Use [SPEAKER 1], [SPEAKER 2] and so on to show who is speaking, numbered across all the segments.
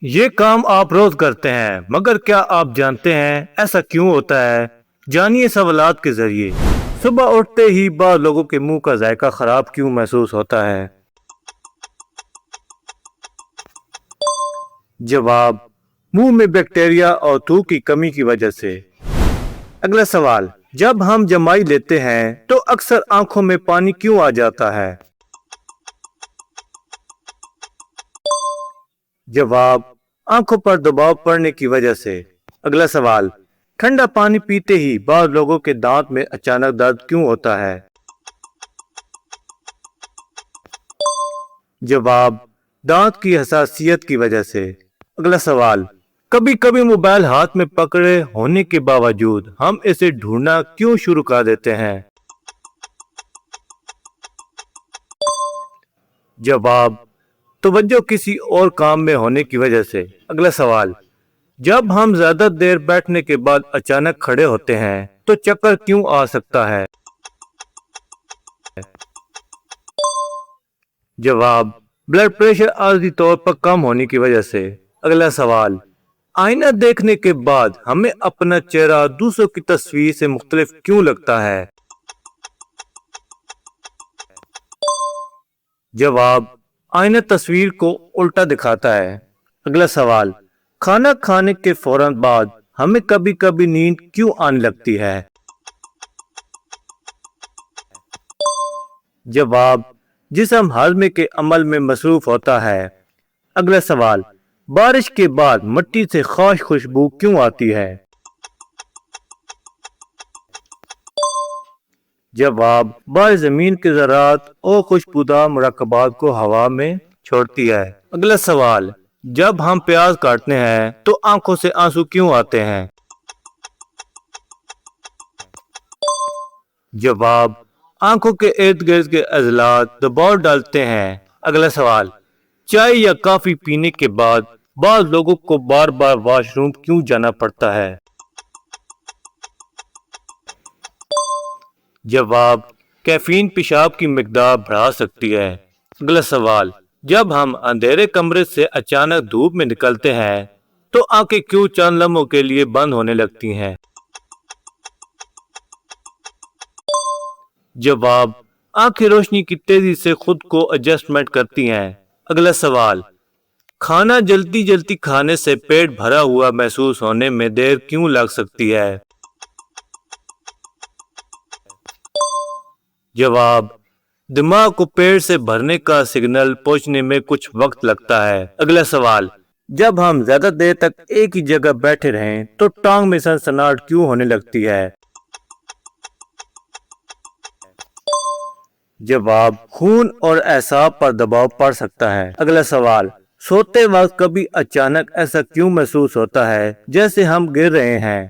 [SPEAKER 1] یہ کام آپ روز کرتے ہیں، مگر کیا آپ جانتے ہیں ایسا کیوں ہوتا ہے؟ جانیے سوالات کے ذریعے۔ صبح اٹھتے ہی بعض لوگوں کے منہ کا ذائقہ خراب کیوں محسوس ہوتا ہے؟ جواب: منہ میں بیکٹیریا اور تھوک کی کمی کی وجہ سے۔ اگلا سوال: جب ہم جمائی لیتے ہیں تو اکثر آنکھوں میں پانی کیوں آ جاتا ہے؟ جواب: آنکھوں پر دباؤ پڑنے کی وجہ سے۔ اگلا سوال: ٹھنڈا پانی پیتے ہی بعض لوگوں کے دانت میں اچانک درد کیوں ہوتا ہے؟ جواب: دانت کی حساسیت کی وجہ سے۔ اگلا سوال: کبھی کبھی موبائل ہاتھ میں پکڑے ہونے کے باوجود ہم اسے ڈھونڈنا کیوں شروع کر دیتے ہیں؟ جواب: توجہ کسی اور کام میں ہونے کی وجہ سے۔ اگلا سوال: جب ہم زیادہ دیر بیٹھنے کے بعد اچانک کھڑے ہوتے ہیں تو چکر کیوں آ سکتا ہے؟ جواب: بلڈ پریشر عارضی طور پر کم ہونے کی وجہ سے۔ اگلا سوال: آئینہ دیکھنے کے بعد ہمیں اپنا چہرہ دوسروں کی تصویر سے مختلف کیوں لگتا ہے؟ جواب: آئینہ تصویر کو الٹا دکھاتا ہے۔ اگلا سوال: کھانا کھانے کے فوراً بعد ہمیں کبھی کبھی نیند کیوں آنے لگتی ہے؟ جواب: جسم ہاضمے کے عمل میں مصروف ہوتا ہے۔ اگلا سوال: بارش کے بعد مٹی سے خاص خوشبو کیوں آتی ہے؟ جواب: بارش زمین کے ذرات اور خوشبودار مرکبات کو ہوا میں چھوڑتی ہے۔ اگلا سوال: جب ہم پیاز کاٹتے ہیں تو آنکھوں سے آنسو کیوں آتے ہیں؟ جواب: آنکھوں کے ارد گرد کے عضلات دباؤ ڈالتے ہیں۔ اگلا سوال: چائے یا کافی پینے کے بعد بعض لوگوں کو بار بار واش روم کیوں جانا پڑتا ہے؟ جواب: کیفین پیشاب کی مقدار بڑھا سکتی ہے۔ اگلا سوال: جب ہم اندھیرے کمرے سے اچانک دھوپ میں نکلتے ہیں تو آنکھیں کیوں چند لمحوں کے لیے بند ہونے لگتی ہیں؟ جواب: آنکھیں روشنی کی تیزی سے خود کو ایڈجسٹمنٹ کرتی ہیں۔ اگلا سوال: کھانا جلدی جلدی کھانے سے پیٹ بھرا ہوا محسوس ہونے میں دیر کیوں لگ سکتی ہے؟ جواب: دماغ کو پیٹ سے بھرنے کا سگنل پہنچنے میں کچھ وقت لگتا ہے۔ اگلا سوال: جب ہم زیادہ دیر تک ایک ہی جگہ بیٹھے رہیں تو ٹانگ میں سنسناہٹ کیوں ہونے لگتی ہے؟ جواب: خون اور اعصاب پر دباؤ پڑ سکتا ہے۔ اگلا سوال: سوتے وقت کبھی اچانک ایسا کیوں محسوس ہوتا ہے جیسے ہم گر رہے ہیں؟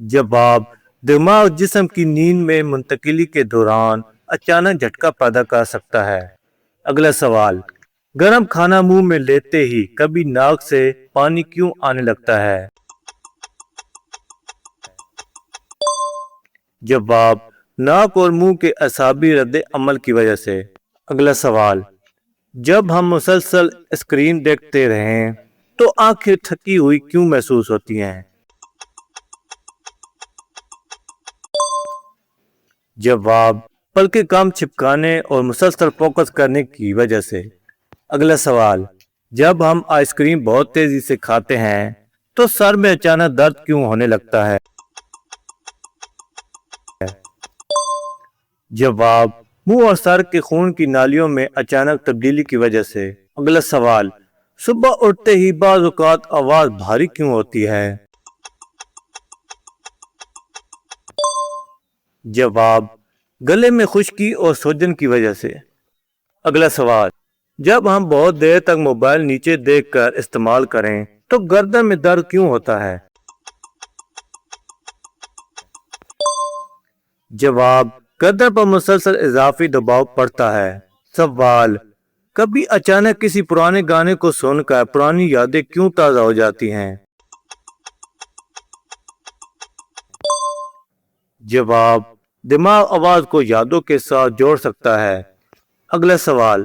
[SPEAKER 1] جواب: دماغ جسم کی نیند میں منتقلی کے دوران اچانک جھٹکا پیدا کر سکتا ہے۔ اگلا سوال: گرم کھانا منہ میں لیتے ہی کبھی ناک سے پانی کیوں آنے لگتا ہے؟ جواب: ناک اور منہ کے اعصابی رد عمل کی وجہ سے۔ اگلا سوال: جب ہم مسلسل اسکرین دیکھتے رہیں تو آنکھیں تھکی ہوئی کیوں محسوس ہوتی ہیں؟ جواب: پلکیں کم چھپکانے اور مسلسل فوکس کرنے کی وجہ سے۔ اگلا سوال: جب ہم آئس کریم بہت تیزی سے کھاتے ہیں تو سر میں اچانک درد کیوں ہونے لگتا ہے؟ جواب: منہ اور سر کے خون کی نالیوں میں اچانک تبدیلی کی وجہ سے۔ اگلا سوال: صبح اٹھتے ہی بعض اوقات آواز بھاری کیوں ہوتی ہے؟ جواب: گلے میں خشکی اور سوجن کی وجہ سے۔ اگلا سوال: جب ہم بہت دیر تک موبائل نیچے دیکھ کر استعمال کریں تو گردن میں درد کیوں ہوتا ہے؟ جواب: گردن پر مسلسل اضافی دباؤ پڑتا ہے۔ سوال: کبھی اچانک کسی پرانے گانے کو سن کر پرانی یادیں کیوں تازہ ہو جاتی ہیں؟ جواب: دماغ آواز کو یادوں کے ساتھ جوڑ سکتا ہے۔ اگلا سوال: